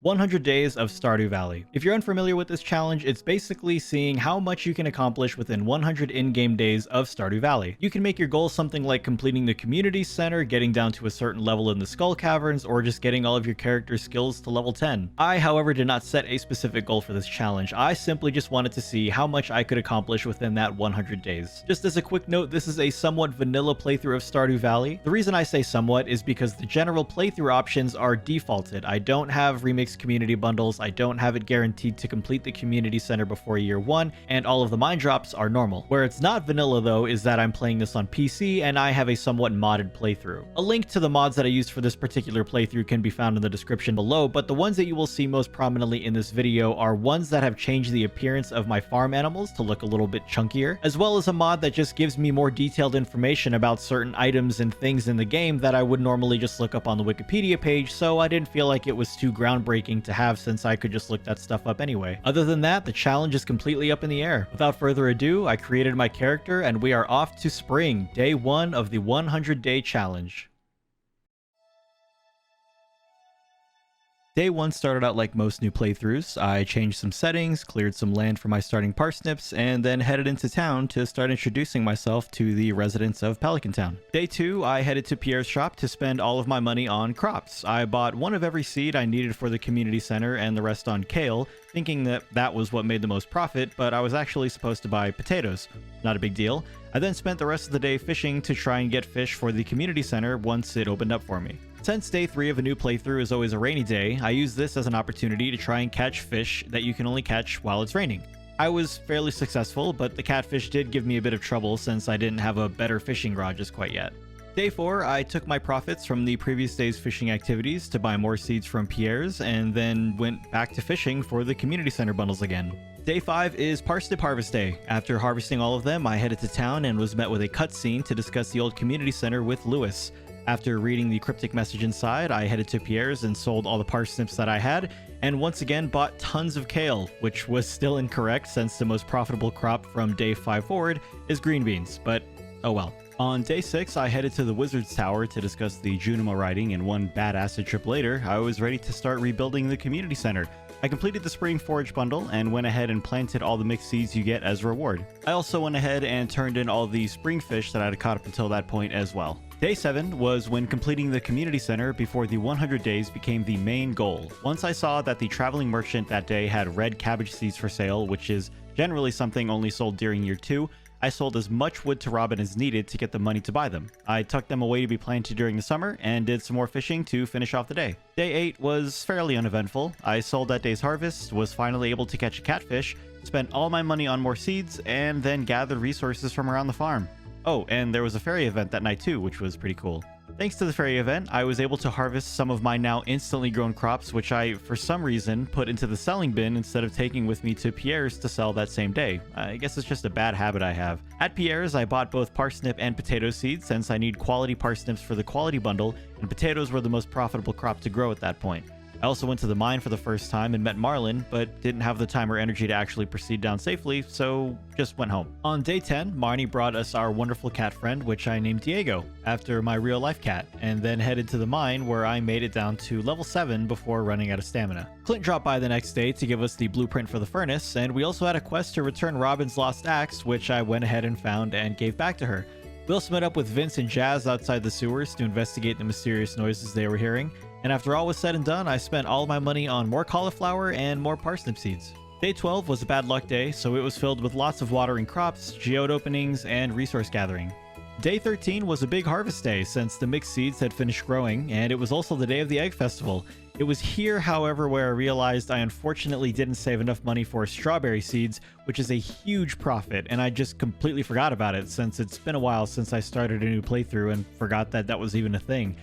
100 Days of Stardew Valley. If you're unfamiliar with this challenge, it's basically seeing how much you can accomplish within 100 in-game days of Stardew Valley. You can make your goal something like completing the community center, getting down to a certain level in the Skull Caverns, or just getting all of your character's skills to level 10. I, however, did not set a specific goal for this challenge. I simply just wanted to see how much I could accomplish within that 100 days. Just as a quick note, this is a somewhat vanilla playthrough of Stardew Valley. The reason I say somewhat is because the general playthrough options are defaulted. I don't have remixed community bundles, I don't have it guaranteed to complete the community center before year 1, and all of the mine drops are normal. Where it's not vanilla though is that I'm playing this on PC and I have a somewhat modded playthrough. A link to the mods that I used for this particular playthrough can be found in the description below, but the ones that you will see most prominently in this video are ones that have changed the appearance of my farm animals to look a little bit chunkier, as well as a mod that just gives me more detailed information about certain items and things in the game that I would normally just look up on the Wikipedia page, so I didn't feel like it was too groundbreaking to have since I could just look that stuff up anyway. Other than that, the challenge is completely up in the air. Without further ado, I created my character and we are off to spring, day 1 of the 100-day challenge. Day 1 started out like most new playthroughs. I changed some settings, cleared some land for my starting parsnips, and then headed into town to start introducing myself to the residents of Pelican Town. Day 2, I headed to Pierre's shop to spend all of my money on crops. I bought one of every seed I needed for the community center and the rest on kale, thinking that that was what made the most profit, but I was actually supposed to buy potatoes. Not a big deal. I then spent the rest of the day fishing to try and get fish for the community center once it opened up for me. Since day 3 of a new playthrough is always a rainy day, I use this as an opportunity to try and catch fish that you can only catch while it's raining. I was fairly successful, but the catfish did give me a bit of trouble since I didn't have a better fishing rod just quite yet. Day 4, I took my profits from the previous day's fishing activities to buy more seeds from Pierre's, and then went back to fishing for the community center bundles again. Day 5 is Parsnip Harvest Day. After harvesting all of them, I headed to town and was met with a cutscene to discuss the old community center with Lewis. After reading the cryptic message inside, I headed to Pierre's and sold all the parsnips that I had, and once again bought tons of kale, which was still incorrect since the most profitable crop from day 5 forward is green beans, but oh well. On day 6, I headed to the Wizard's Tower to discuss the Junima riding, and one bad acid trip later, I was ready to start rebuilding the community center. I completed the spring forage bundle and went ahead and planted all the mixed seeds you get as a reward. I also went ahead and turned in all the spring fish that I had caught up until that point as well. Day 7 was when completing the community center before the 100 days became the main goal. Once I saw that the traveling merchant that day had red cabbage seeds for sale, which is generally something only sold during year 2, I sold as much wood to Robin as needed to get the money to buy them. I tucked them away to be planted during the summer and did some more fishing to finish off the day. Day 8 was fairly uneventful. I sold that day's harvest, was finally able to catch a catfish, spent all my money on more seeds, and then gathered resources from around the farm. Oh, and there was a fairy event that night too, which was pretty cool. Thanks to the fairy event, I was able to harvest some of my now instantly grown crops, which I, for some reason, put into the selling bin instead of taking with me to Pierre's to sell that same day. I guess it's just a bad habit I have. At Pierre's, I bought both parsnip and potato seeds since I need quality parsnips for the quality bundle, and potatoes were the most profitable crop to grow at that point. I also went to the mine for the first time and met Marlin, but didn't have the time or energy to actually proceed down safely, so just went home. On day 10, Marnie brought us our wonderful cat friend, which I named Diego, after my real-life cat, and then headed to the mine where I made it down to level 7 before running out of stamina. Clint dropped by the next day to give us the blueprint for the furnace, and we also had a quest to return Robin's lost axe, which I went ahead and found and gave back to her. We also met up with Vince and Jazz outside the sewers to investigate the mysterious noises they were hearing, and after all was said and done, I spent all my money on more cauliflower and more parsnip seeds. Day 12 was a bad luck day, so it was filled with lots of watering crops, geode openings, and resource gathering. Day 13 was a big harvest day since the mixed seeds had finished growing, and it was also the day of the egg festival. It was here, however, where I realized I unfortunately didn't save enough money for strawberry seeds, which is a huge profit, and I just completely forgot about it since it's been a while since I started a new playthrough and forgot that that was even a thing.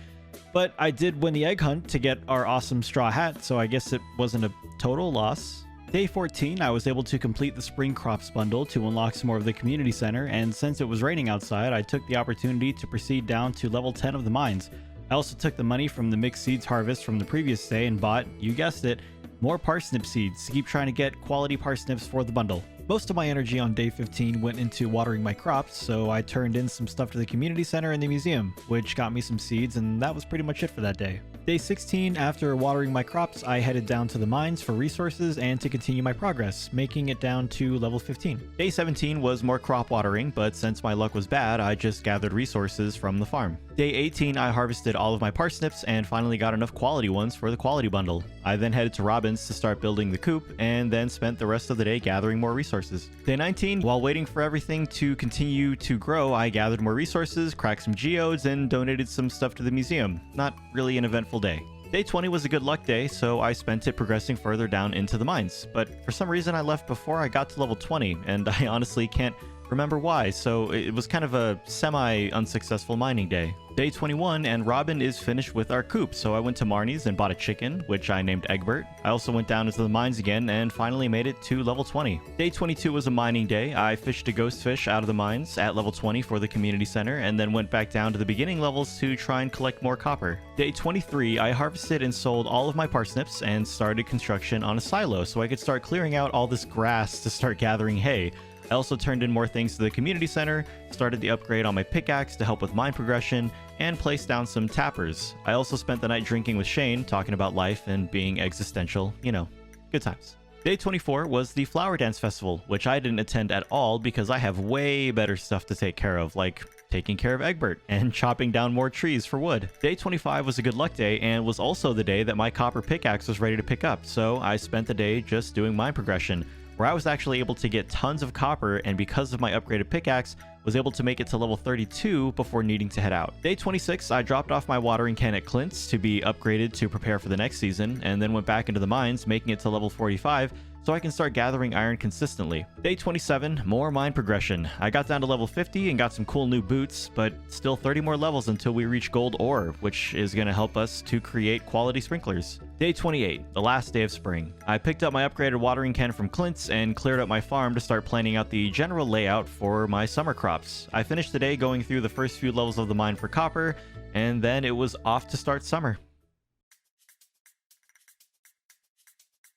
But I did win the egg hunt to get our awesome straw hat, so I guess it wasn't a total loss. Day 14, I was able to complete the spring crops bundle to unlock some more of the community center, and since it was raining outside, I took the opportunity to proceed down to level 10 of the mines. I also took the money from the mixed seeds harvest from the previous day and bought, you guessed it, more parsnip seeds to keep trying to get quality parsnips for the bundle. Most of my energy on day 15 went into watering my crops, so I turned in some stuff to the community center and the museum, which got me some seeds, and that was pretty much it for that day. Day 16, after watering my crops, I headed down to the mines for resources and to continue my progress, making it down to level 15. Day 17 was more crop watering, but since my luck was bad, I just gathered resources from the farm. Day 18, I harvested all of my parsnips and finally got enough quality ones for the quality bundle. I then headed to Robin's to start building the coop, and then spent the rest of the day gathering more resources. Day 19, while waiting for everything to continue to grow, I gathered more resources, cracked some geodes, and donated some stuff to the museum. Not really an eventful day. Day 20 was a good luck day, so I spent it progressing further down into the mines. But for some reason I left before I got to level 20, and I honestly can't remember why, so it was kind of a semi-unsuccessful mining day. Day 21, and Robin is finished with our coop, so I went to Marnie's and bought a chicken, which I named Egbert. I also went down into the mines again and finally made it to level 20. Day 22 was a mining day. I fished a ghost fish out of the mines at level 20 for the community center, and then went back down to the beginning levels to try and collect more copper. Day 23, I harvested and sold all of my parsnips and started construction on a silo so I could start clearing out all this grass to start gathering hay. I also turned in more things to the community center, started the upgrade on my pickaxe to help with mine progression, and placed down some tappers. I also spent the night drinking with Shane, talking about life and being existential, you know, good times. Day 24 was the Flower Dance Festival, which I didn't attend at all because I have way better stuff to take care of, like taking care of Egbert and chopping down more trees for wood. Day 25 was a good luck day and was also the day that my copper pickaxe was ready to pick up, so I spent the day just doing mine progression, where I was actually able to get tons of copper, and because of my upgraded pickaxe, was able to make it to level 32 before needing to head out. Day 26, I dropped off my watering can at Clint's to be upgraded to prepare for the next season, and then went back into the mines, making it to level 45, so I can start gathering iron consistently. Day 27, more mine progression. I got down to level 50 and got some cool new boots, but still 30 more levels until we reach gold ore, which is going to help us to create quality sprinklers. Day 28, the last day of spring. I picked up my upgraded watering can from Clint's and cleared up my farm to start planning out the general layout for my summer crops. I finished the day going through the first few levels of the mine for copper, and then it was off to start summer.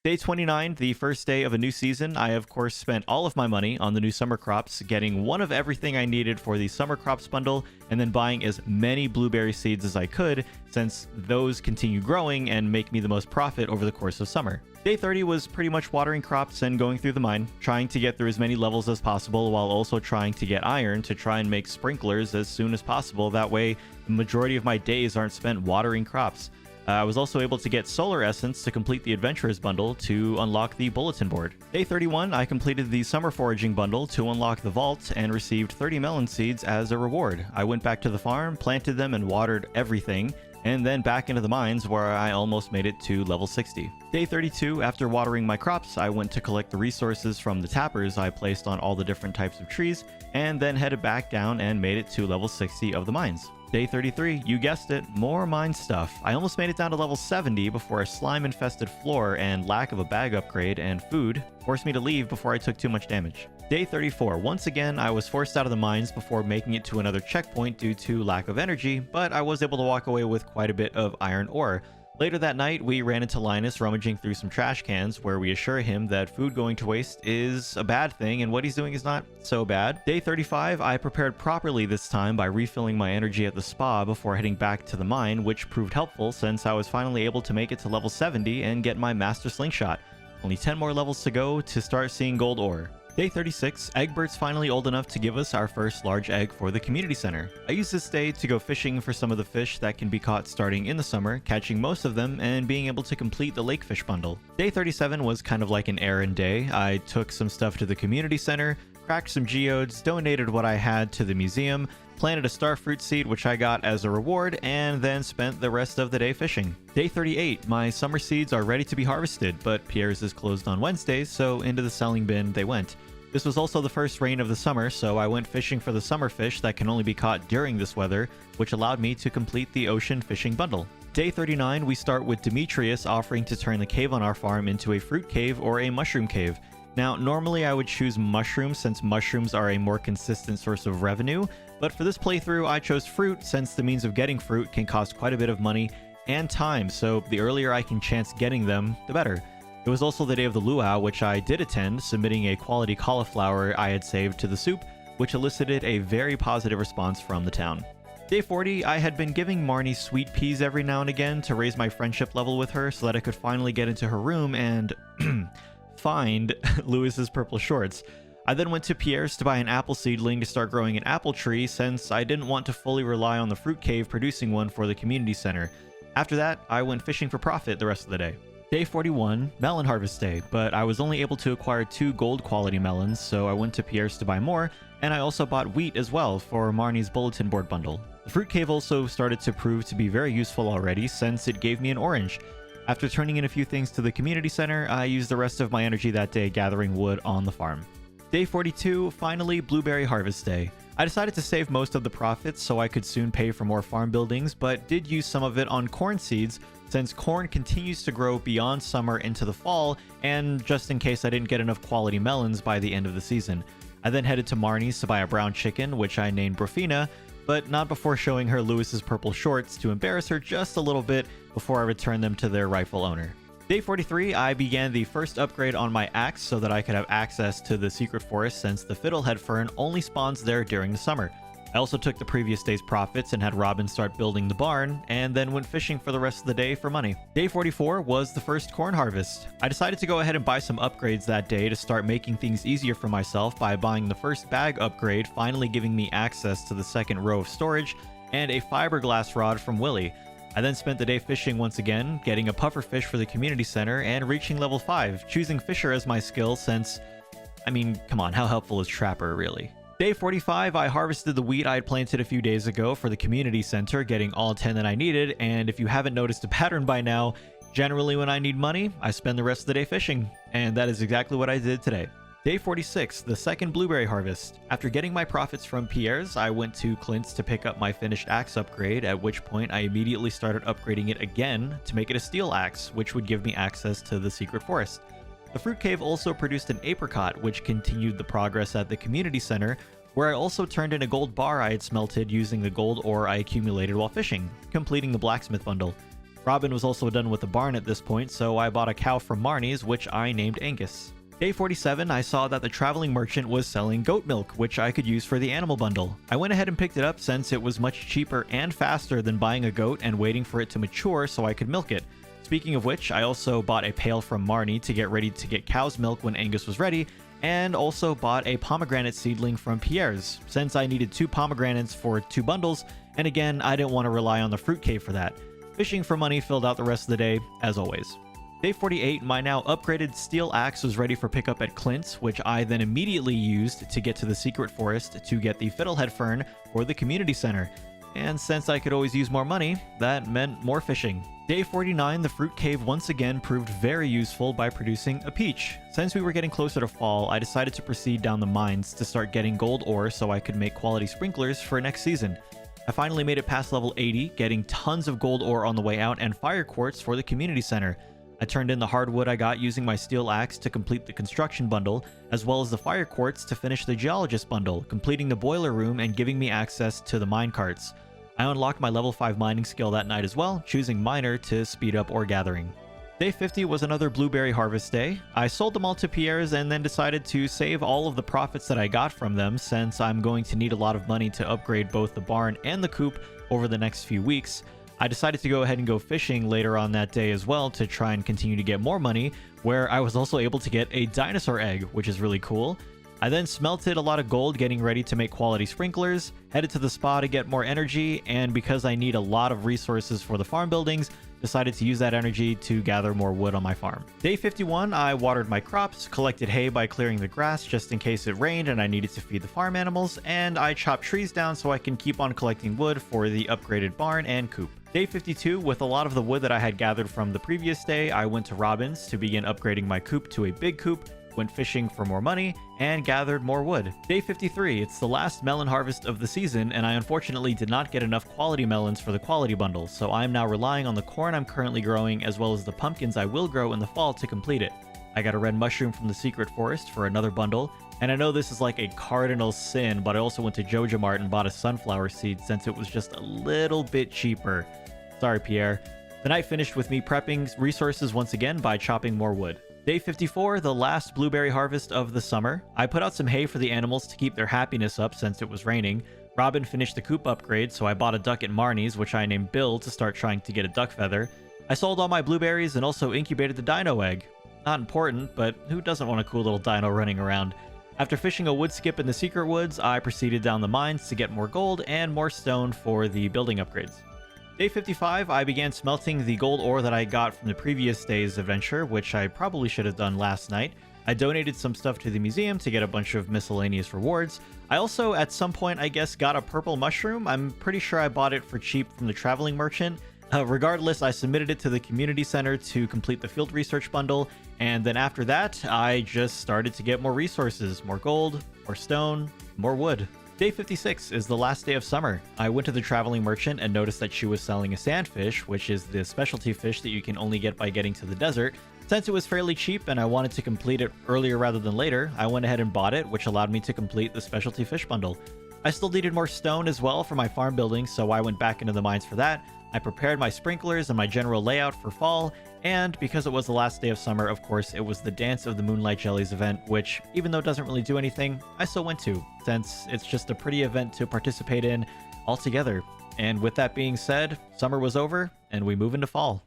Day 29, the first day of a new season, I of course spent all of my money on the new summer crops, getting one of everything I needed for the summer crops bundle, and then buying as many blueberry seeds as I could, since those continue growing and make me the most profit over the course of summer. Day 30 was pretty much watering crops and going through the mine, trying to get through as many levels as possible while also trying to get iron to try and make sprinklers as soon as possible. That way, the majority of my days aren't spent watering crops. I was also able to get Solar Essence to complete the Adventurers bundle to unlock the Bulletin Board. Day 31, I completed the Summer Foraging bundle to unlock the Vault and received 30 melon seeds as a reward. I went back to the farm, planted them, and watered everything, and then back into the mines where I almost made it to level 60. Day 32, after watering my crops, I went to collect the resources from the tappers I placed on all the different types of trees, and then headed back down and made it to level 60 of the mines. Day 33, you guessed it, more mine stuff. I almost made it down to level 70 before a slime-infested floor and lack of a bag upgrade and food forced me to leave before I took too much damage. Day 34, once again, I was forced out of the mines before making it to another checkpoint due to lack of energy, but I was able to walk away with quite a bit of iron ore. Later that night, we ran into Linus rummaging through some trash cans where we assure him that food going to waste is a bad thing and what he's doing is not so bad. Day 35, I prepared properly this time by refilling my energy at the spa before heading back to the mine, which proved helpful since I was finally able to make it to level 70 and get my Master Slingshot. Only 10 more levels to go to start seeing gold ore. Day 36, Egbert's finally old enough to give us our first large egg for the community center. I used this day to go fishing for some of the fish that can be caught starting in the summer, catching most of them, and being able to complete the lake fish bundle. Day 37 was kind of like an errand day. I took some stuff to the community center, cracked some geodes, donated what I had to the museum, planted a starfruit seed which I got as a reward, and then spent the rest of the day fishing. Day 38, my summer seeds are ready to be harvested, but Pierre's is closed on Wednesdays, so into the selling bin they went. This was also the first rain of the summer, so I went fishing for the summer fish that can only be caught during this weather, which allowed me to complete the ocean fishing bundle. Day 39, we start with Demetrius offering to turn the cave on our farm into a fruit cave or a mushroom cave. Now, normally I would choose mushrooms since mushrooms are a more consistent source of revenue, but for this playthrough I chose fruit since the means of getting fruit can cost quite a bit of money and time, so the earlier I can chance getting them, the better. It was also the day of the luau, which I did attend, submitting a quality cauliflower I had saved to the soup, which elicited a very positive response from the town. Day 40, I had been giving Marnie sweet peas every now and again to raise my friendship level with her so that I could finally get into her room and find Lewis's purple shorts. I then went to Pierre's to buy an apple seedling to start growing an apple tree since I didn't want to fully rely on the fruit cave producing one for the community center. After that, I went fishing for profit the rest of the day. Day 41, melon harvest day, but I was only able to acquire 2 gold quality melons, so I went to Pierre's to buy more, and I also bought wheat as well for Marnie's bulletin board bundle. The fruit cave also started to prove to be very useful already since it gave me an orange. After turning in a few things to the community center, I used the rest of my energy that day gathering wood on the farm. Day 42, finally blueberry harvest day. I decided to save most of the profits so I could soon pay for more farm buildings, but did use some of it on corn seeds since corn continues to grow beyond summer into the fall, and just in case I didn't get enough quality melons by the end of the season. I then headed to Marnie's to buy a brown chicken, which I named Brafina, but not before showing her Lewis's purple shorts to embarrass her just a little bit before I returned them to their rightful owner. Day 43, I began the first upgrade on my axe so that I could have access to the secret forest since the fiddlehead fern only spawns there during the summer. I also took the previous day's profits and had Robin start building the barn, and then went fishing for the rest of the day for money. Day 44 was the first corn harvest. I decided to go ahead and buy some upgrades that day to start making things easier for myself by buying the first bag upgrade, finally giving me access to the second row of storage, and a fiberglass rod from Willie. I then spent the day fishing once again, getting a puffer fish for the community center, and reaching level 5, choosing Fisher as my skill since, I mean, come on, how helpful is Trapper, really? Day 45, I harvested the wheat I had planted a few days ago for the community center, getting all 10 that I needed, and if you haven't noticed a pattern by now, generally when I need money, I spend the rest of the day fishing, and that is exactly what I did today. Day 46, the second blueberry harvest. After getting my profits from Pierre's, I went to Clint's to pick up my finished axe upgrade, at which point I immediately started upgrading it again to make it a steel axe, which would give me access to the secret forest. The fruit cave also produced an apricot, which continued the progress at the community center, where I also turned in a gold bar I had smelted using the gold ore I accumulated while fishing, completing the blacksmith bundle. Robin was also done with the barn at this point, so I bought a cow from Marnie's, which I named Angus. Day 47, I saw that the traveling merchant was selling goat milk, which I could use for the animal bundle. I went ahead and picked it up since it was much cheaper and faster than buying a goat and waiting for it to mature so I could milk it. Speaking of which, I also bought a pail from Marnie to get ready to get cow's milk when Angus was ready, and also bought a pomegranate seedling from Pierre's, since I needed 2 pomegranates for 2 bundles, and again, I didn't want to rely on the fruit cave for that. Fishing for money filled out the rest of the day, as always. Day 48, my now upgraded steel axe was ready for pickup at Clint's, which I then immediately used to get to the secret forest to get the fiddlehead fern for the community center. And since I could always use more money, that meant more fishing. Day 49, the fruit cave once again proved very useful by producing a peach. Since we were getting closer to fall, I decided to proceed down the mines to start getting gold ore so I could make quality sprinklers for next season. I finally made it past level 80, getting tons of gold ore on the way out and fire quartz for the community center. I turned in the hardwood I got using my steel axe to complete the construction bundle, as well as the fire quartz to finish the geologist bundle, completing the boiler room and giving me access to the mine carts. I unlocked my level 5 mining skill that night as well, choosing miner to speed up ore gathering. Day 50 was another blueberry harvest day. I sold them all to Pierre's and then decided to save all of the profits that I got from them since I'm going to need a lot of money to upgrade both the barn and the coop over the next few weeks. I decided to go ahead and go fishing later on that day as well to try and continue to get more money, where I was also able to get a dinosaur egg, which is really cool. I then smelted a lot of gold getting ready to make quality sprinklers, headed to the spa to get more energy, and because I need a lot of resources for the farm buildings, decided to use that energy to gather more wood on my farm. Day 51, I watered my crops, collected hay by clearing the grass just in case it rained and I needed to feed the farm animals, and I chopped trees down so I can keep on collecting wood for the upgraded barn and coop. Day 52, with a lot of the wood that I had gathered from the previous day, I went to Robin's to begin upgrading my coop to a big coop, went fishing for more money, and gathered more wood. Day 53, it's the last melon harvest of the season, and I unfortunately did not get enough quality melons for the quality bundle, so I am now relying on the corn I'm currently growing as well as the pumpkins I will grow in the fall to complete it. I got a red mushroom from the secret forest for another bundle, and I know this is like a cardinal sin, but I also went to Joja Mart and bought a sunflower seed since it was just a little bit cheaper. Sorry, Pierre. The night finished with me prepping resources once again by chopping more wood. Day 54, the last blueberry harvest of the summer. I put out some hay for the animals to keep their happiness up since it was raining. Robin finished the coop upgrade, so I bought a duck at Marnie's, which I named Bill to start trying to get a duck feather. I sold all my blueberries and also incubated the dino egg. Not important, but who doesn't want a cool little dino running around? After fishing a wood skip in the secret woods, I proceeded down the mines to get more gold and more stone for the building upgrades. Day 55, I began smelting the gold ore that I got from the previous day's adventure, which I probably should have done last night. I donated some stuff to the museum to get a bunch of miscellaneous rewards. I also, at some point, I guess, got a purple mushroom. I'm pretty sure I bought it for cheap from the traveling merchant. Regardless, I submitted it to the community center to complete the field research bundle, and then after that, I just started to get more resources, more gold, more stone, more wood. Day 56 is the last day of summer. I went to the traveling merchant and noticed that she was selling a sandfish, which is the specialty fish that you can only get by getting to the desert. Since it was fairly cheap and I wanted to complete it earlier rather than later, I went ahead and bought it, which allowed me to complete the specialty fish bundle. I still needed more stone as well for my farm building, so I went back into the mines for that. I prepared my sprinklers and my general layout for fall, and because it was the last day of summer, of course, it was the Dance of the Moonlight Jellies event, which, even though it doesn't really do anything, I still went to, since it's just a pretty event to participate in altogether. And with that being said, summer was over, and we move into fall.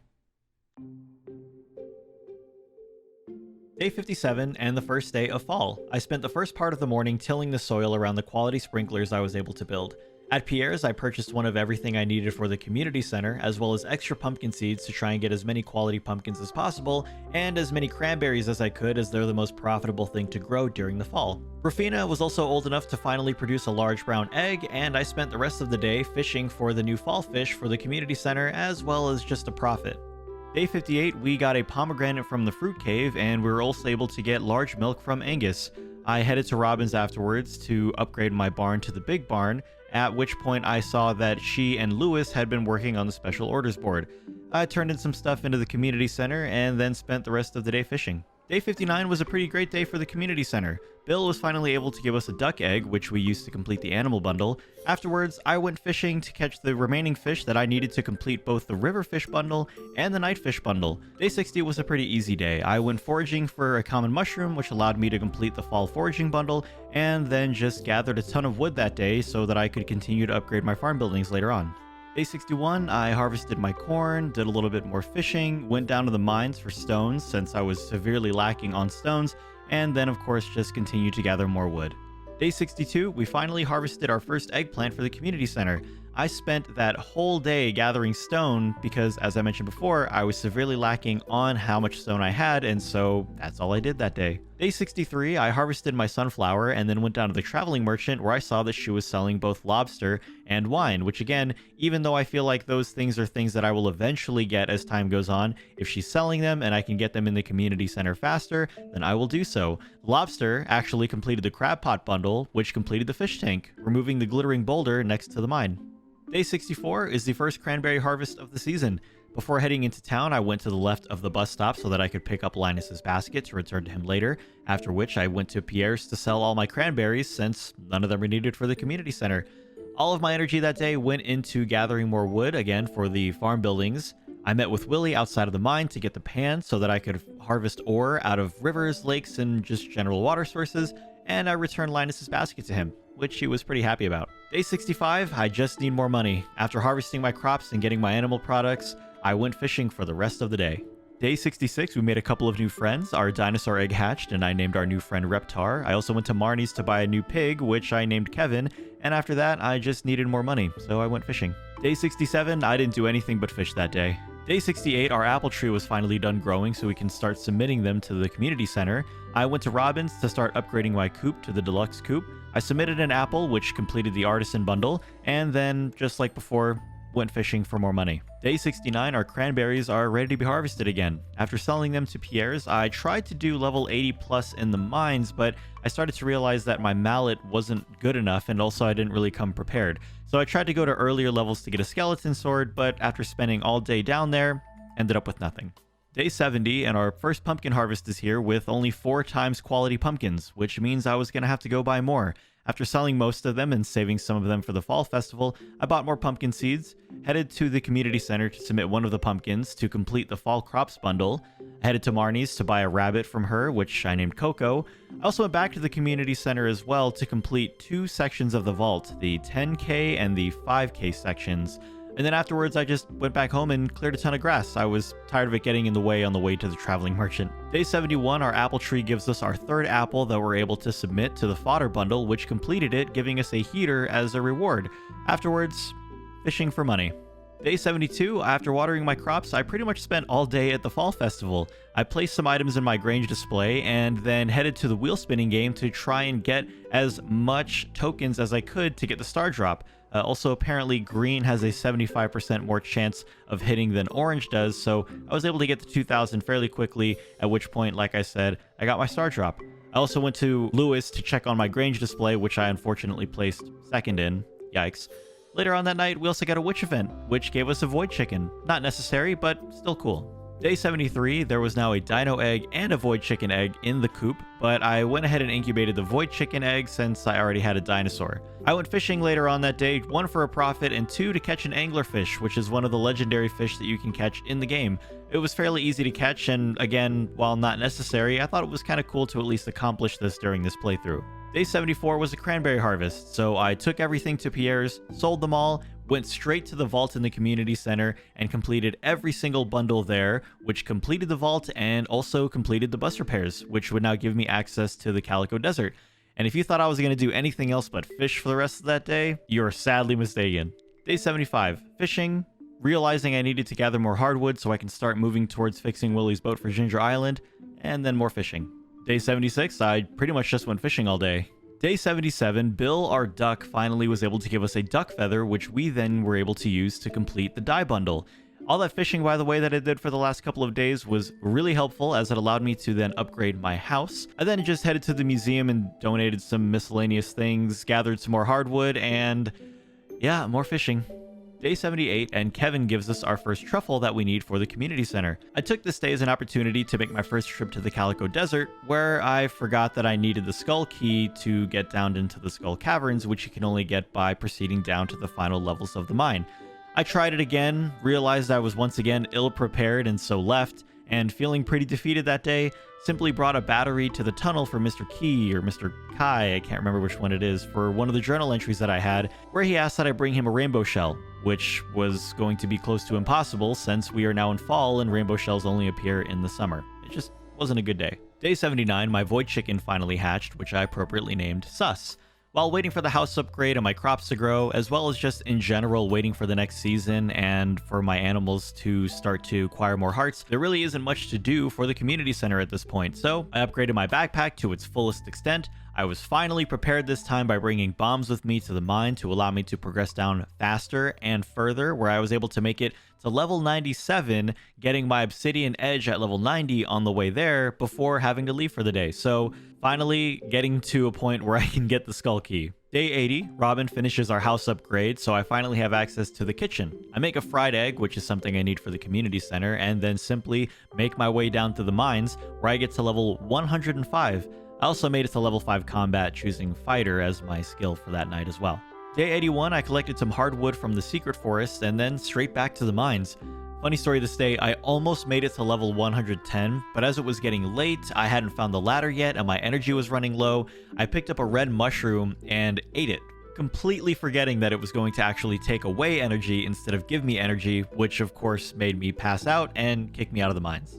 Day 57 and the first day of fall. I spent the first part of the morning tilling the soil around the quality sprinklers I was able to build. At Pierre's, I purchased one of everything I needed for the community center, as well as extra pumpkin seeds to try and get as many quality pumpkins as possible, and as many cranberries as I could, as they're the most profitable thing to grow during the fall. Rufina was also old enough to finally produce a large brown egg, and I spent the rest of the day fishing for the new fall fish for the community center, as well as just a profit. Day 58, we got a pomegranate from the fruit cave, and we were also able to get large milk from Angus. I headed to Robin's afterwards to upgrade my barn to the big barn, at which point I saw that she and Lewis had been working on the special orders board. I turned in some stuff into the community center and then spent the rest of the day fishing. Day 59 was a pretty great day for the community center. Bill was finally able to give us a duck egg, which we used to complete the animal bundle. Afterwards, I went fishing to catch the remaining fish that I needed to complete both the river fish bundle and the night fish bundle. Day 60 was a pretty easy day. I went foraging for a common mushroom, which allowed me to complete the fall foraging bundle, and then just gathered a ton of wood that day so that I could continue to upgrade my farm buildings later on. Day 61, I harvested my corn, did a little bit more fishing, went down to the mines for stones since I was severely lacking on stones, and then of course just continued to gather more wood. Day 62, we finally harvested our first eggplant for the community center. I spent that whole day gathering stone because, as I mentioned before, I was severely lacking on how much stone I had, and so that's all I did that day. Day 63, I harvested my sunflower and then went down to the traveling merchant where I saw that she was selling both lobster and wine, which again, even though I feel like those things are things that I will eventually get as time goes on, if she's selling them and I can get them in the community center faster, then I will do so. Lobster actually completed the crab pot bundle, which completed the fish tank, removing the glittering boulder next to the mine. Day 64 is the first cranberry harvest of the season. Before heading into town, I went to the left of the bus stop so that I could pick up Linus's basket to return to him later, after which I went to Pierre's to sell all my cranberries since none of them were needed for the community center. All of my energy that day went into gathering more wood, again for the farm buildings. I met with Willie outside of the mine to get the pan so that I could harvest ore out of rivers, lakes, and just general water sources, and I returned Linus's basket to him, which he was pretty happy about. Day 65, I just need more money. After harvesting my crops and getting my animal products, I went fishing for the rest of the day. Day 66, we made a couple of new friends. Our dinosaur egg hatched, and I named our new friend Reptar. I also went to Marnie's to buy a new pig, which I named Kevin, and after that, I just needed more money, so I went fishing. Day 67, I didn't do anything but fish that day. Day 68, our apple tree was finally done growing so we can start submitting them to the community center. I went to Robin's to start upgrading my coop to the deluxe coop. I submitted an apple, which completed the artisan bundle, and then, just like before, went fishing for more money. Day 69, our cranberries are ready to be harvested again. After selling them to Pierre's, I tried to do level 80 plus in the mines, but I started to realize that my mallet wasn't good enough, and also I didn't really come prepared. So I tried to go to earlier levels to get a skeleton sword, but after spending all day down there, ended up with nothing. Day 70, and our first pumpkin harvest is here with only 4 times quality pumpkins, which means I was going to have to go buy more. After selling most of them and saving some of them for the fall festival, I bought more pumpkin seeds, headed to the community center to submit one of the pumpkins to complete the fall crops bundle. I headed to Marnie's to buy a rabbit from her, which I named Coco. I also went back to the community center as well to complete 2 sections of the vault, the 10K and the 5K sections. And then afterwards, I just went back home and cleared a ton of grass. I was tired of it getting in the way on the way to the traveling merchant. Day 71, our apple tree gives us our 3rd apple that we're able to submit to the fodder bundle, which completed it, giving us a heater as a reward. Afterwards, fishing for money. Day 72, after watering my crops, I pretty much spent all day at the Fall Festival. I placed some items in my Grange display and then headed to the wheel spinning game to try and get as much tokens as I could to get the star drop. Also, apparently green has a 75% more chance of hitting than orange does, so I was able to get to 2,000 fairly quickly, at which point, like I said, I got my star drop. I also went to Lewis to check on my Grange display, which I unfortunately placed 2nd in. Yikes. Later on that night, we also got a witch event, which gave us a void chicken. Not necessary, but still cool. Day 73, there was now a dino egg and a void chicken egg in the coop, but I went ahead and incubated the void chicken egg since I already had a dinosaur. I went fishing later on that day, 1 for a profit and 2 to catch an anglerfish, which is one of the legendary fish that you can catch in the game. It was fairly easy to catch, and again, while not necessary, I thought it was kind of cool to at least accomplish this during this playthrough. Day 74 was a cranberry harvest, so I took everything to Pierre's, sold them all, went straight to the vault in the community center, and completed every single bundle there, which completed the vault and also completed the bus repairs, which would now give me access to the Calico Desert. And if you thought I was going to do anything else but fish for the rest of that day, you're sadly mistaken. Day 75, fishing, realizing I needed to gather more hardwood so I can start moving towards fixing Willie's boat for Ginger Island, and then more fishing. Day 76, I pretty much just went fishing all day. Day 77, Bill, our duck, finally was able to give us a duck feather, which we then were able to use to complete the dye bundle. All that fishing, by the way, that I did for the last couple of days was really helpful, as it allowed me to then upgrade my house. I then just headed to the museum and donated some miscellaneous things, gathered some more hardwood, and yeah, more fishing. Day 78, and Kevin gives us our first truffle that we need for the community center. I took this day as an opportunity to make my first trip to the Calico Desert, where I forgot that I needed the Skull Key to get down into the Skull Caverns, which you can only get by proceeding down to the final levels of the mine. I tried it again, realized I was once again ill-prepared and so left, and feeling pretty defeated that day, simply brought a battery to the tunnel for Mr. Key, or Mr. Kai, I can't remember which one it is, for one of the journal entries that I had, where he asked that I bring him a rainbow shell, which was going to be close to impossible since we are now in fall and rainbow shells only appear in the summer. It just wasn't a good day. Day 79, my void chicken finally hatched, which I appropriately named Sus. While waiting for the house upgrade and my crops to grow, as well as just in general waiting for the next season and for my animals to start to acquire more hearts, there really isn't much to do for the community center at this point, so I upgraded my backpack to its fullest extent. I was finally prepared this time by bringing bombs with me to the mine to allow me to progress down faster and further, where I was able to make it to level 97, getting my obsidian edge at level 90 on the way there before having to leave for the day. So finally getting to a point where I can get the skull key. Day 80, Robin finishes our house upgrade, so I finally have access to the kitchen. I make a fried egg, which is something I need for the community center, and then simply make my way down to the mines, where I get to level 105. I also made it to level 5 combat, choosing fighter as my skill for that night as well. Day 81, I collected some hardwood from the secret forest and then straight back to the mines. Funny story this day, I almost made it to level 110, but as it was getting late, I hadn't found the ladder yet and my energy was running low. I picked up a red mushroom and ate it, completely forgetting that it was going to actually take away energy instead of give me energy, which of course made me pass out and kick me out of the mines.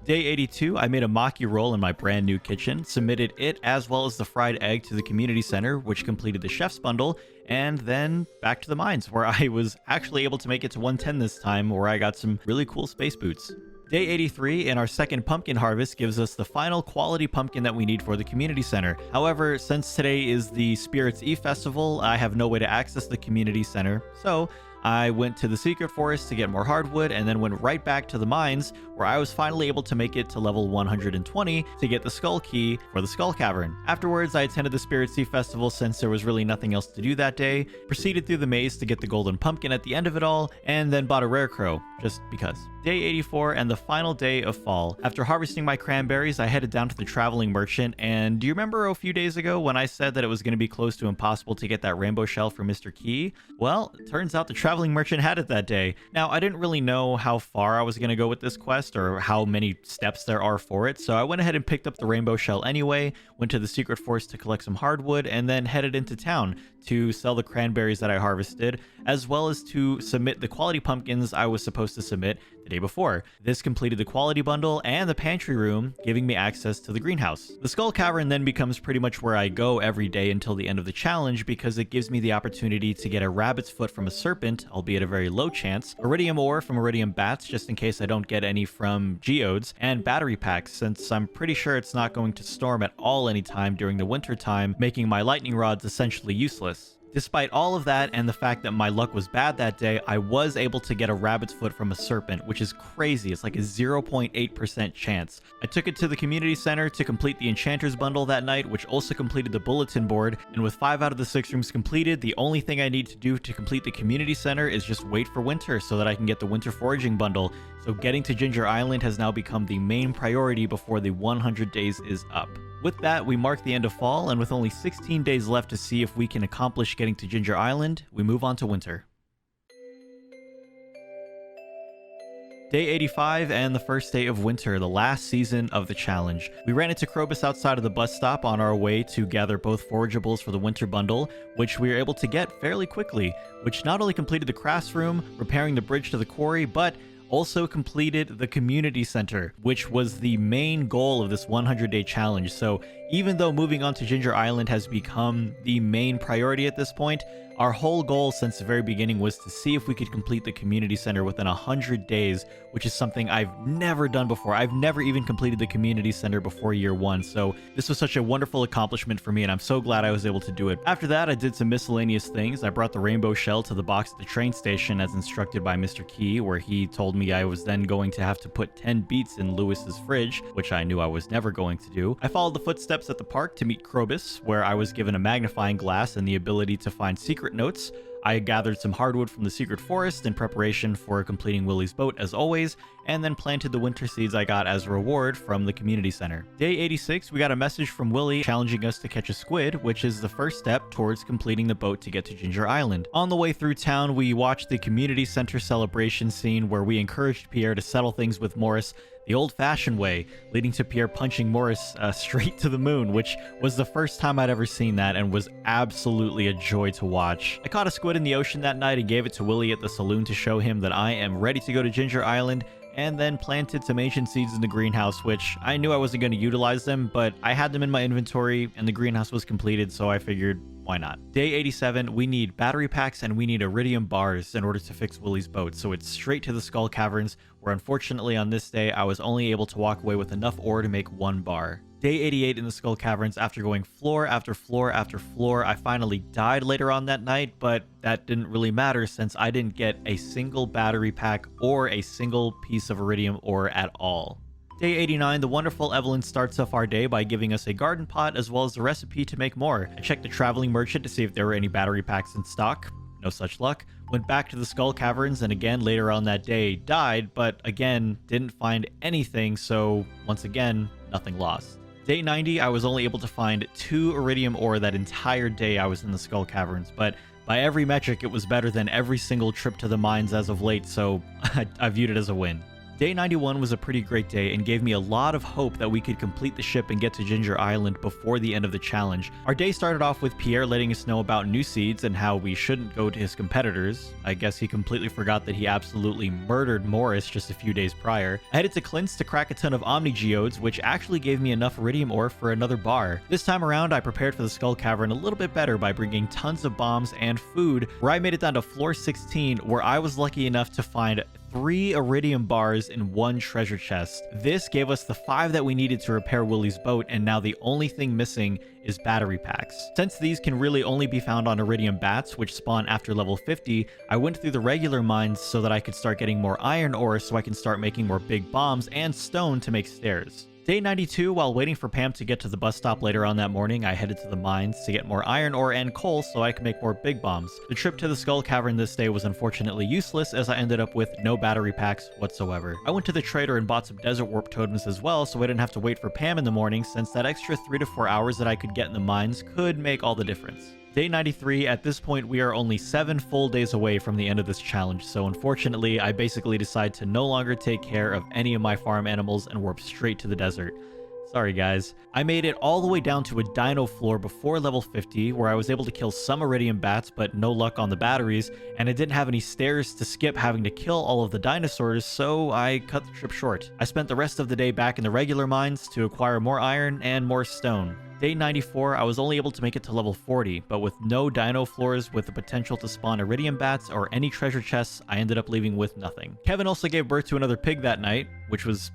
Day 82, I made a maki roll in my brand new kitchen, submitted it as well as the fried egg to the community center, which completed the chef's bundle, and then back to the mines, where I was actually able to make it to 110 this time, where I got some really cool space boots. Day 83 and our second pumpkin harvest gives us the final quality pumpkin that we need for the community center. However, since today is the Spirits Eve festival, I have no way to access the community center, so I went to the secret forest to get more hardwood and then went right back to the mines, where I was finally able to make it to level 120 to get the skull key for the skull cavern. Afterwards, I attended the Spirit Sea Festival since there was really nothing else to do that day, proceeded through the maze to get the golden pumpkin at the end of it all, and then bought a rare crow, just because. Day 84 and the final day of fall. After harvesting my cranberries, I headed down to the traveling merchant, and do you remember a few days ago when I said that it was going to be close to impossible to get that rainbow shell for Mr. Key? Well, it turns out the traveling traveling merchant had it that day. Now, I didn't really know how far I was going to go with this quest or how many steps there are for it, so I went ahead and picked up the rainbow shell anyway, went to the secret forest to collect some hardwood, and then headed into town to sell the cranberries that I harvested, as well as to submit the quality pumpkins I was supposed to submit the day before. This completed the quality bundle and the pantry room, giving me access to the greenhouse. The Skull Cavern then becomes pretty much where I go every day until the end of the challenge because it gives me the opportunity to get a rabbit's foot from a serpent, albeit a very low chance, iridium ore from iridium bats just in case I don't get any from geodes, and battery packs since I'm pretty sure it's not going to storm at all anytime during the winter time, making my lightning rods essentially useless. Despite all of that and the fact that my luck was bad that day, I was able to get a rabbit's foot from a serpent, which is crazy. It's like a 0.8% chance. I took it to the community center to complete the enchanter's bundle that night, which also completed the bulletin board, and with 5 out of the 6 rooms completed, the only thing I need to do to complete the community center is just wait for winter so that I can get the winter foraging bundle. So getting to Ginger Island has now become the main priority before the 100 days is up. With that, we mark the end of fall, and with only 16 days left to see if we can accomplish getting to Ginger Island, we move on to winter. Day 85 and the first day of winter, the last season of the challenge. We ran into Krobus outside of the bus stop on our way to gather both forageables for the winter bundle, which we were able to get fairly quickly, which not only completed the crafts room, repairing the bridge to the quarry, but also completed the community center, which was the main goal of this 100-day challenge. So even though moving on to Ginger Island has become the main priority at this point, our whole goal since the very beginning was to see if we could complete the community center within 100 days, which is something I've never done before. I've never even completed the community center before year 1, so this was such a wonderful accomplishment for me, and I'm so glad I was able to do it. After that, I did some miscellaneous things. I brought the rainbow shell to the box at the train station as instructed by Mr. Key, where he told me I was then going to have to put 10 beets in Lewis's fridge, which I knew I was never going to do. I followed the footsteps at the park to meet Krobus, where I was given a magnifying glass and the ability to find secret notes. I gathered some hardwood from the secret forest in preparation for completing Willie's boat as always, and then planted the winter seeds I got as a reward from the community center. Day 86, we got a message from Willie challenging us to catch a squid, which is the first step towards completing the boat to get to Ginger Island. On the way through town, we watched the community center celebration scene where we encouraged Pierre to settle things with Morris the old-fashioned way, leading to Pierre punching Morris straight to the moon, which was the first time I'd ever seen that and was absolutely a joy to watch. I caught a squid in the ocean that night and gave it to Willie at the saloon to show him that I am ready to go to Ginger Island, and then planted some ancient seeds in the greenhouse, which I knew I wasn't going to utilize them, but I had them in my inventory and the greenhouse was completed, so I figured, why not? Day 87, we need battery packs and we need iridium bars in order to fix Willie's boat, so it's straight to the Skull Caverns, where unfortunately on this day I was only able to walk away with enough ore to make 1 bar. Day 88 in the Skull Caverns, after going floor after floor after floor, I finally died later on that night, but that didn't really matter since I didn't get a single battery pack or a single piece of iridium ore at all. Day 89, the wonderful Evelyn starts off our day by giving us a garden pot as well as the recipe to make more. I checked the traveling merchant to see if there were any battery packs in stock. No such luck. Went back to the Skull Caverns and again later on that day died, but again didn't find anything, so once again, nothing lost. Day 90, I was only able to find 2 iridium ore that entire day I was in the Skull Caverns, but by every metric it was better than every single trip to the mines as of late, so I viewed it as a win. Day 91 was a pretty great day and gave me a lot of hope that we could complete the ship and get to Ginger Island before the end of the challenge. Our day started off with Pierre letting us know about new seeds and how we shouldn't go to his competitors. I guess he completely forgot that he absolutely murdered Morris just a few days prior. I headed to Clint's to crack a ton of Omni Geodes, which actually gave me enough iridium ore for another bar. This time around, I prepared for the Skull Cavern a little bit better by bringing tons of bombs and food, where I made it down to floor 16, where I was lucky enough to find 3 iridium bars in 1 treasure chest. This gave us the 5 that we needed to repair Willie's boat, and now the only thing missing is battery packs. Since these can really only be found on iridium bats, which spawn after level 50, I went through the regular mines so that I could start getting more iron ore so I can start making more big bombs and stone to make stairs. Day 92, while waiting for Pam to get to the bus stop later on that morning, I headed to the mines to get more iron ore and coal so I could make more big bombs. The trip to the Skull Cavern this day was unfortunately useless as I ended up with no battery packs whatsoever. I went to the trader and bought some desert warp totems as well so I didn't have to wait for Pam in the morning, since that extra 3 to 4 hours that I could get in the mines could make all the difference. Day 93, at this point we are only 7 full days away from the end of this challenge, so unfortunately I basically decide to no longer take care of any of my farm animals and warp straight to the desert. Sorry guys. I made it all the way down to a dino floor before level 50, where I was able to kill some iridium bats, but no luck on the batteries, and I didn't have any stairs to skip having to kill all of the dinosaurs, so I cut the trip short. I spent the rest of the day back in the regular mines to acquire more iron and more stone. Day 94, I was only able to make it to level 40, but with no dino floors with the potential to spawn iridium bats or any treasure chests, I ended up leaving with nothing. Kevin also gave birth to another pig that night, which was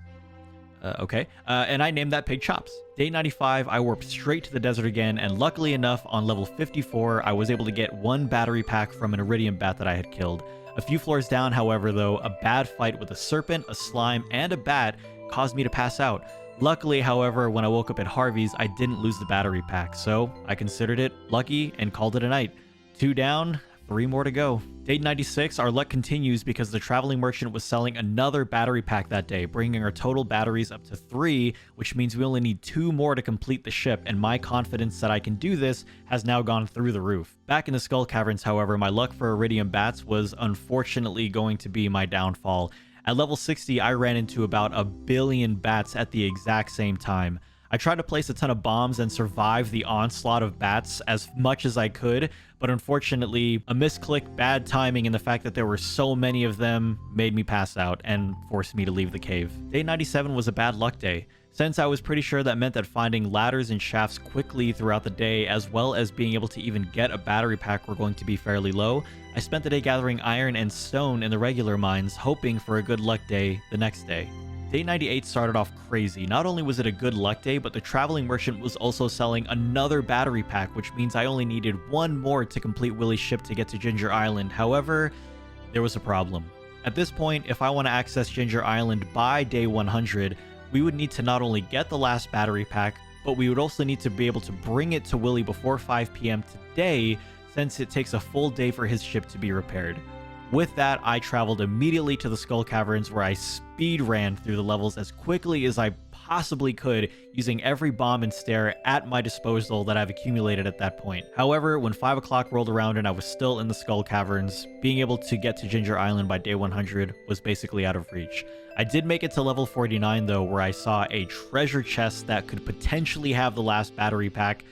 okay. And I named that pig Chops. Day 95, I warped straight to the desert again, and luckily enough, on level 54, I was able to get 1 battery pack from an iridium bat that I had killed. A few floors down, however, though, a bad fight with a serpent, a slime, and a bat caused me to pass out. Luckily, however, when I woke up at Harvey's, I didn't lose the battery pack, so I considered it lucky and called it a night. 2 down, 3 more to go. Day 96, our luck continues because the traveling merchant was selling another battery pack that day, bringing our total batteries up to 3, which means we only need 2 more to complete the ship, and my confidence that I can do this has now gone through the roof. Back in the Skull Caverns, however, my luck for iridium bats was unfortunately going to be my downfall. At level 60, I ran into about 1 billion bats at the exact same time. I tried to place a ton of bombs and survive the onslaught of bats as much as I could, but unfortunately, a misclick, bad timing, and the fact that there were so many of them made me pass out and forced me to leave the cave. Day 97 was a bad luck day. Since I was pretty sure that meant that finding ladders and shafts quickly throughout the day, as well as being able to even get a battery pack, were going to be fairly low, I spent the day gathering iron and stone in the regular mines, hoping for a good luck day the next day. Day 98 started off crazy. Not only was it a good luck day, but the traveling merchant was also selling another battery pack, which means I only needed 1 more to complete Willie's ship to get to Ginger Island. However, there was a problem. At this point, if I want to access Ginger Island by day 100, we would need to not only get the last battery pack, but we would also need to be able to bring it to Willie before 5 p.m. today, since it takes a full day for his ship to be repaired. With that, I traveled immediately to the Skull Caverns, where I speed ran through the levels as quickly as I possibly could, using every bomb and stair at my disposal that I've accumulated at that point. However, when 5 o'clock rolled around and I was still in the Skull Caverns, being able to get to Ginger Island by day 100 was basically out of reach. I did make it to level 49 though, where I saw a treasure chest that could potentially have the last battery pack,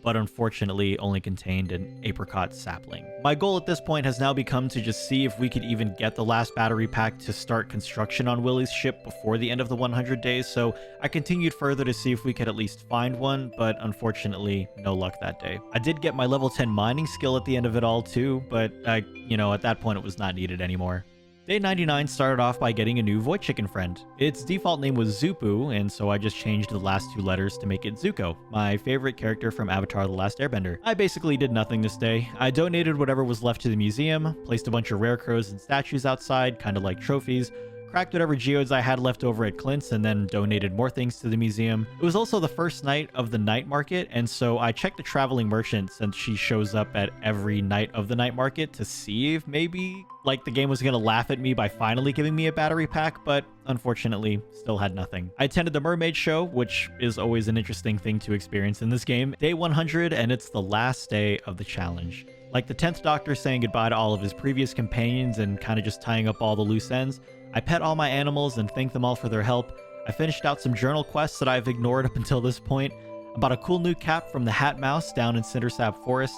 but unfortunately only contained an apricot sapling. My goal at this point has now become to just see if we could even get the last battery pack to start construction on Willie's ship before the end of the 100 days, so I continued further to see if we could at least find one, but unfortunately, no luck that day. I did get my level 10 mining skill at the end of it all too, but at that point it was not needed anymore. Day 99 started off by getting a new Void Chicken friend. Its default name was Zupu, and so I just changed the last 2 letters to make it Zuko, my favorite character from Avatar: The Last Airbender. I basically did nothing this day. I donated whatever was left to the museum, placed a bunch of rare crows and statues outside, kind of like trophies, cracked whatever geodes I had left over at Clint's, and then donated more things to the museum. It was also the first night of the night market, and so I checked the traveling merchant, since she shows up at every night of the night market, to see if maybe the game was gonna laugh at me by finally giving me a battery pack, but unfortunately still had nothing. I attended the mermaid show, which is always an interesting thing to experience in this game. Day 100, and it's the last day of the challenge. Like the 10th Doctor saying goodbye to all of his previous companions and kind of just tying up all the loose ends, I pet all my animals and thank them all for their help. I finished out some journal quests that I've ignored up until this point. I bought a cool new cap from the Hat Mouse down in Cindersap Forest.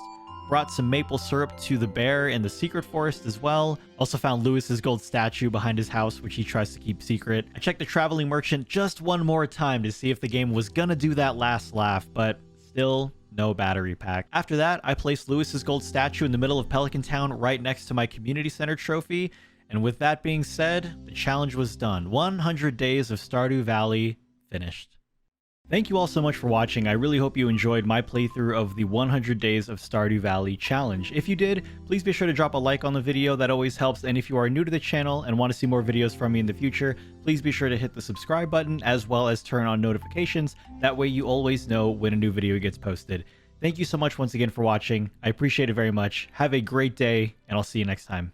Brought some maple syrup to the bear in the secret forest as well. Also found Lewis's gold statue behind his house, which he tries to keep secret. I checked the traveling merchant just one more time to see if the game was gonna do that last laugh, but still no battery pack. After that, I placed Lewis's gold statue in the middle of Pelican Town right next to my community center trophy. And with that being said, the challenge was done. 100 days of Stardew Valley finished. Thank you all so much for watching. I really hope you enjoyed my playthrough of the 100 Days of Stardew Valley challenge. If you did, please be sure to drop a like on the video. That always helps. And if you are new to the channel and want to see more videos from me in the future, please be sure to hit the subscribe button as well as turn on notifications. That way you always know when a new video gets posted. Thank you so much once again for watching. I appreciate it very much. Have a great day, and I'll see you next time.